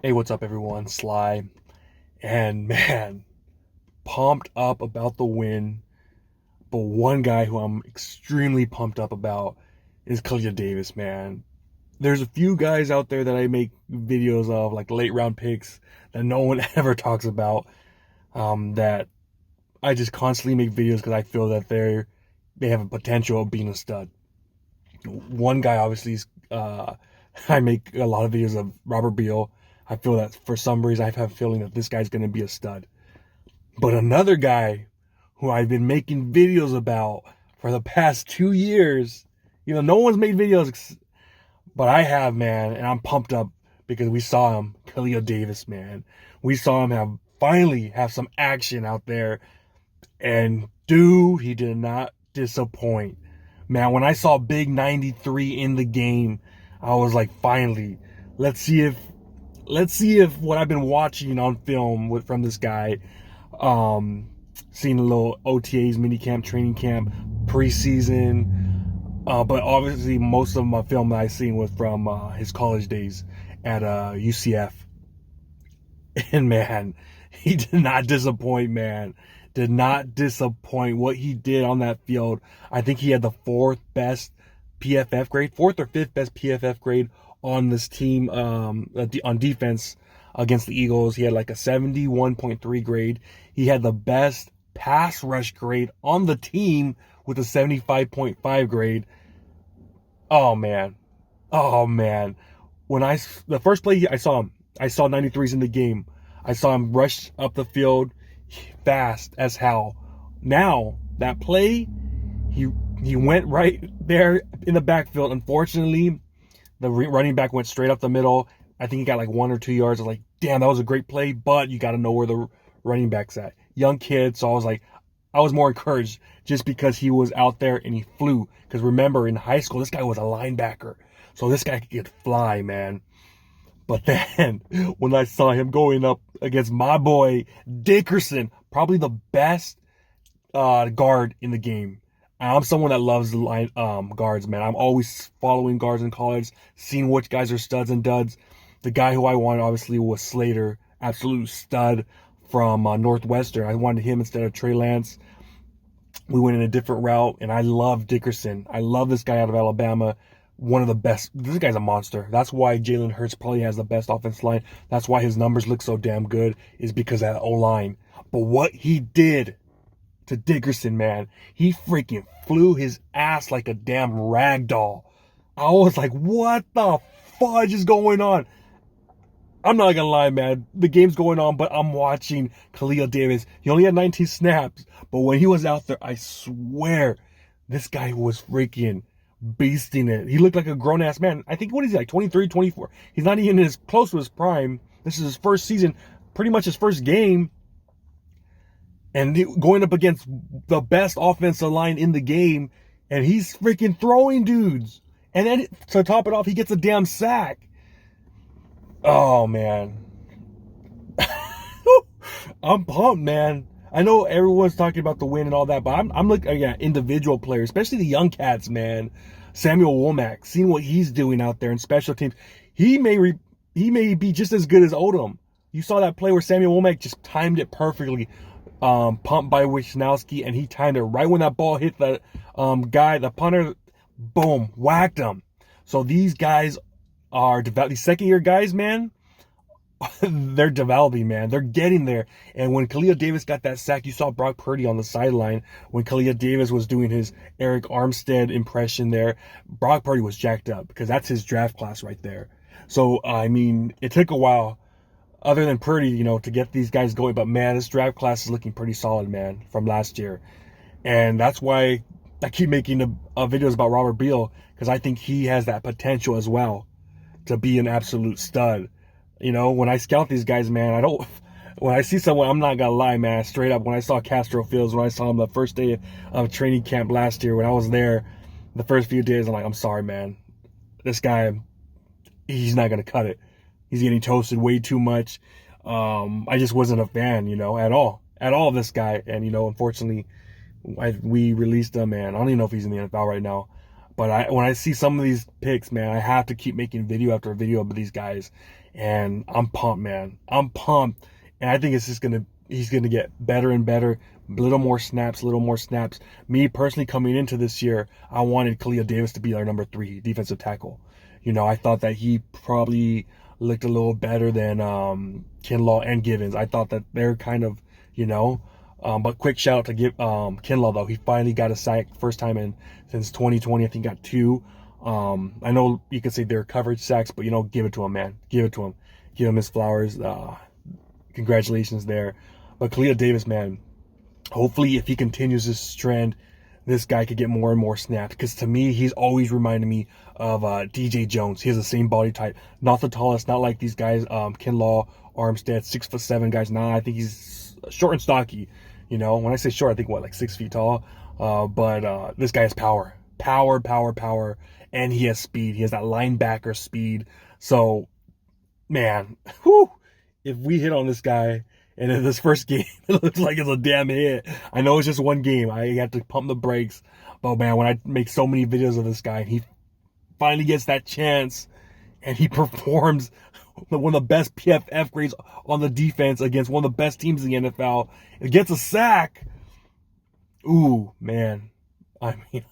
Hey, what's up, everyone? Sly. And man, pumped up about the win. But one guy who I'm extremely pumped up about is Kalia Davis, man. There's a few guys out there that I make videos of, like late round picks, that no one ever talks about. That I just constantly make videos because I feel that they have a potential of being a stud. One guy, obviously, is I make a lot of videos of Robert Beal. I feel that for some reason I have a feeling that this guy's going to be a stud. But another guy who I've been making videos about for the past 2 years, no one's made videos, but I have, man, and I'm pumped up because we saw him, Kalia Davis, man. We saw him finally have some action out there, and dude, he did not disappoint. Man, when I saw Big 93 in the game, I was like, finally, let's see if what I've been watching on film from this guy, seeing a little OTAs, mini camp, training camp, preseason, but obviously most of my film that I seen was from his college days at UCF. And man, he did not disappoint, man. Did not disappoint. What he did on that field, I think he had the fourth best PFF grade, fourth or fifth best PFF grade on this team, on defense against the Eagles. He had like a 71.3 grade. He had the best pass rush grade on the team with a 75.5 grade. Oh man. Oh man. The first play I saw him, I saw 93s in the game. I saw him rush up the field fast as hell. Now, that play, he went right there in the backfield. Unfortunately, the running back went straight up the middle. I think he got like 1 or 2 yards. I was like, damn, that was a great play, but you got to know where the running back's at. Young kid, so I was more encouraged just because he was out there and he flew. Because remember, in high school, this guy was a linebacker. So this guy could fly, man. But then, when I saw him going up against my boy Dickerson, probably the best guard in the game. I'm someone that loves the line guards, man. I'm always following guards in college, seeing which guys are studs and duds. The guy who I wanted, obviously, was Slater, absolute stud from Northwestern. I wanted him instead of Trey Lance. We went in a different route, and I love Dickerson. I love this guy out of Alabama. One of the best. This guy's a monster. That's why Jalen Hurts probably has the best offensive line. That's why his numbers look so damn good, is because of that O-line. But what he did to Dickerson, man, he freaking flew his ass like a damn rag doll. I was like, what the fudge is going on? I'm not gonna lie, man. The game's going on, but I'm watching Kalia Davis. He only had 19 snaps, but when he was out there, I swear, this guy was freaking beasting it. He looked like a grown-ass man. I think, what is he, like 23, 24? He's not even close to his prime. This is his first season, pretty much his first game, and going up against the best offensive line in the game, and he's freaking throwing dudes. And then to top it off, he gets a damn sack. Oh, man. I'm pumped, man. I know everyone's talking about the win and all that, but I'm looking at individual players, especially the young cats, man. Samuel Womack, seeing what he's doing out there in special teams. He may be just as good as Odom. You saw that play where Samuel Womack just timed it perfectly. Pumped by Wisnowski, and he timed it right when that ball hit the guy, the punter. Boom, whacked him. So these guys are these second-year guys, man. They're developing, man. They're getting there. And when Kalia Davis got that sack, you saw Brock Purdy on the sideline. When Kalia Davis was doing his Eric Armstead impression there, Brock Purdy was jacked up because that's his draft class right there. So, I mean, it took a while, other than Purdy, to get these guys going. But, man, this draft class is looking pretty solid, man, from last year. And that's why I keep making videos about Robert Beal, because I think he has that potential as well to be an absolute stud. When I scout these guys, man, when I see someone, I'm not gonna lie, man, straight up, when I saw Castro Fields, when I saw him the first day of training camp last year, when I was there, the first few days, I'm like, I'm sorry, man. This guy, he's not gonna cut it. He's getting toasted way too much. I just wasn't a fan, at all of this guy. And, unfortunately, we released him, and I don't even know if he's in the NFL right now. But when I see some of these picks, man, I have to keep making video after video of these guys. And I'm pumped, man. I'm pumped. And I think it's just he's gonna get better and better. Little more snaps, little more snaps. Me personally, coming into this year, I wanted Kalia Davis to be our number 3 defensive tackle. I thought that he probably looked a little better than Kinlaw and Givens. I thought that they're kind of, you know. But quick shout out to Kinlaw, though. He finally got a sack, first time since 2020. I think got 2. I know you could say they're coverage sacks, but give it to him, man. Give it to him. Give him his flowers. Congratulations there. But Kalia Davis, man, hopefully if he continues this trend, this guy could get more and more snaps. Because to me, he's always reminded me of DJ Jones. He has the same body type. Not the tallest, not like these guys, Kinlaw, Armstead, 6'7" guys. Nah, I think he's short and stocky. When I say short, I think like 6 feet tall. But this guy has power. Power. And he has speed. He has that linebacker speed. So, man, if we hit on this guy, and in this first game, it looks like it's a damn hit. I know it's just one game. I have to pump the brakes. But, man, when I make so many videos of this guy, and he finally gets that chance, and he performs one of the best PFF grades on the defense against one of the best teams in the NFL, and gets a sack. Ooh, man. I mean,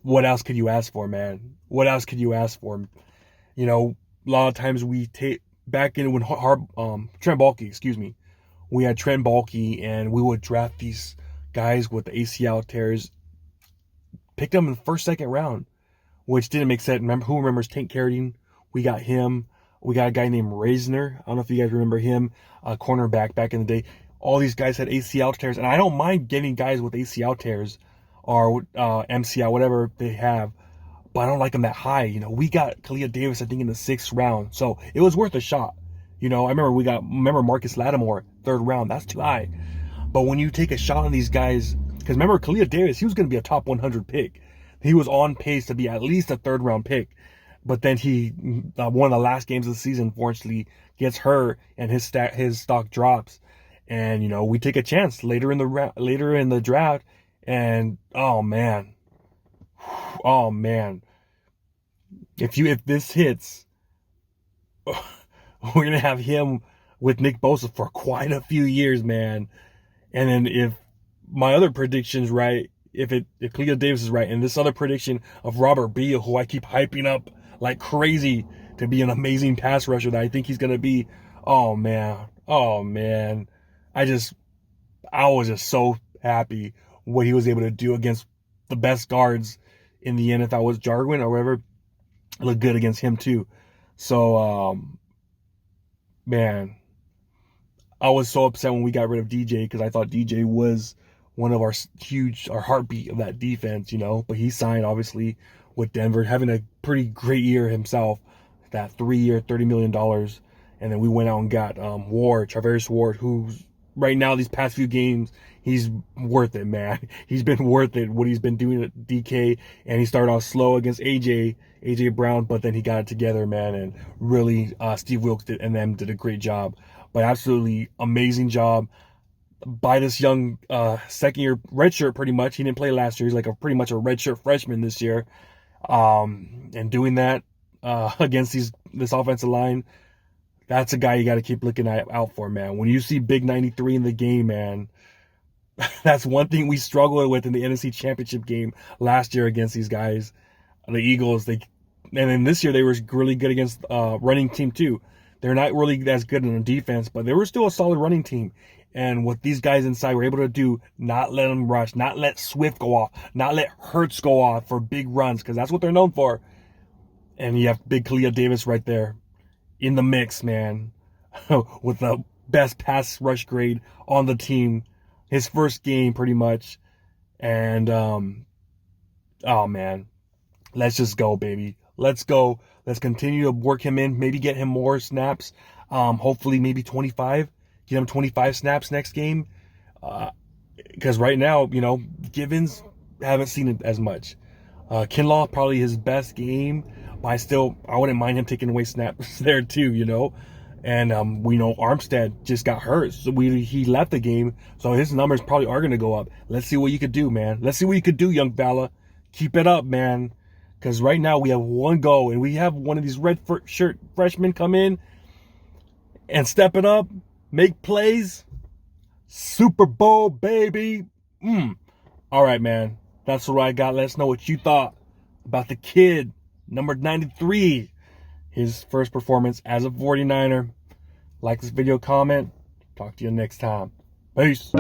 what else could you ask for, man? What else could you ask for? A lot of times we take back in when Trent Baalke, we had Trent Baalke, and we would draft these guys with the ACL tears, pick them in the first, second round, which didn't make sense. Who remembers Tank Carradine? We got him. We got a guy named Reisner. I don't know if you guys remember him, a cornerback back in the day. All these guys had ACL tears, and I don't mind getting guys with ACL tears or MCL, whatever they have, but I don't like them that high. We got Kalia Davis, I think, in the 6th round, so it was worth a shot. I remember Marcus Lattimore, 3rd round. That's too high. But when you take a shot on these guys, because remember Kalia Davis, he was going to be a top 100 pick. He was on pace to be at least a 3rd round pick. But then he, one of the last games of the season, unfortunately, gets hurt, and his stock drops. And we take a chance later in the draft, and oh man, if this hits, we're gonna have him with Nick Bosa for quite a few years, man. And then if my other prediction's right, if Kalia Davis is right, and this other prediction of Robert Beal, who I keep hyping up like crazy to be an amazing pass rusher that I think he's gonna be, oh man, I was just so happy what he was able to do against the best guards in the NFL. Was Jarwin or whatever, looked good against him too. So, man, I was so upset when we got rid of DJ, because I thought DJ was one of our heartbeat of that defense, But he signed, obviously, with Denver, having a pretty great year himself, that 3-year, $30 million. And then we went out and got Travis Ward, who's right now, these past few games, he's worth it, man. He's been worth it, what he's been doing at DK. And he started off slow against AJ Brown, but then he got it together, man. And really, Steve Wilkes and them did a great job. But absolutely amazing job by this young second-year redshirt, pretty much. He didn't play last year. He's like pretty much a redshirt freshman this year. And doing that against this offensive line, that's a guy you got to keep looking out for, man. When you see Big 93 in the game, man, that's one thing we struggled with in the NFC Championship game last year against these guys, the Eagles. And then this year they were really good against running team too. They're not really as good in the defense, but they were still a solid running team. And what these guys inside were able to do, not let them rush, not let Swift go off, not let Hurts go off for big runs, because that's what they're known for. And you have big Kalia Davis right there in the mix, man, with the best pass rush grade on the team. His first game, pretty much. And, oh, man, let's just go, baby. Let's go. Let's continue to work him in, maybe get him more snaps. Hopefully maybe 25. Get him 25 snaps next game. Because right now, Givens, haven't seen it as much. Kinlaw, probably his best game. But I wouldn't mind him taking away snaps there too, And we know Armstead just got hurt, so he left the game. So his numbers probably are going to go up. Let's see what you could do, man. Let's see what you could do, young fella. Keep it up, man. Because right now we have one go, and we have one of these red shirt freshmen come in and step it up, make plays. Super Bowl, baby. All right, man. That's what I got. Let us know what you thought about the kid, number 93. His first performance as a 49er. Like this video, comment. Talk to you next time. Peace.